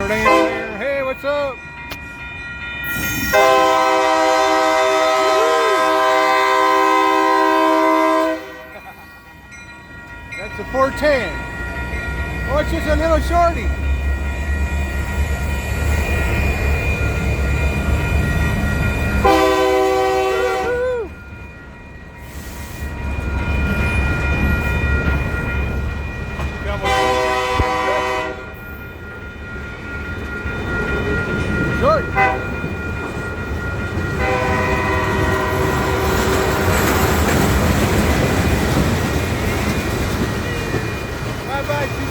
Hey, what's up? That's a 410. Oh, it's just a little shorty. Short. Bye-bye.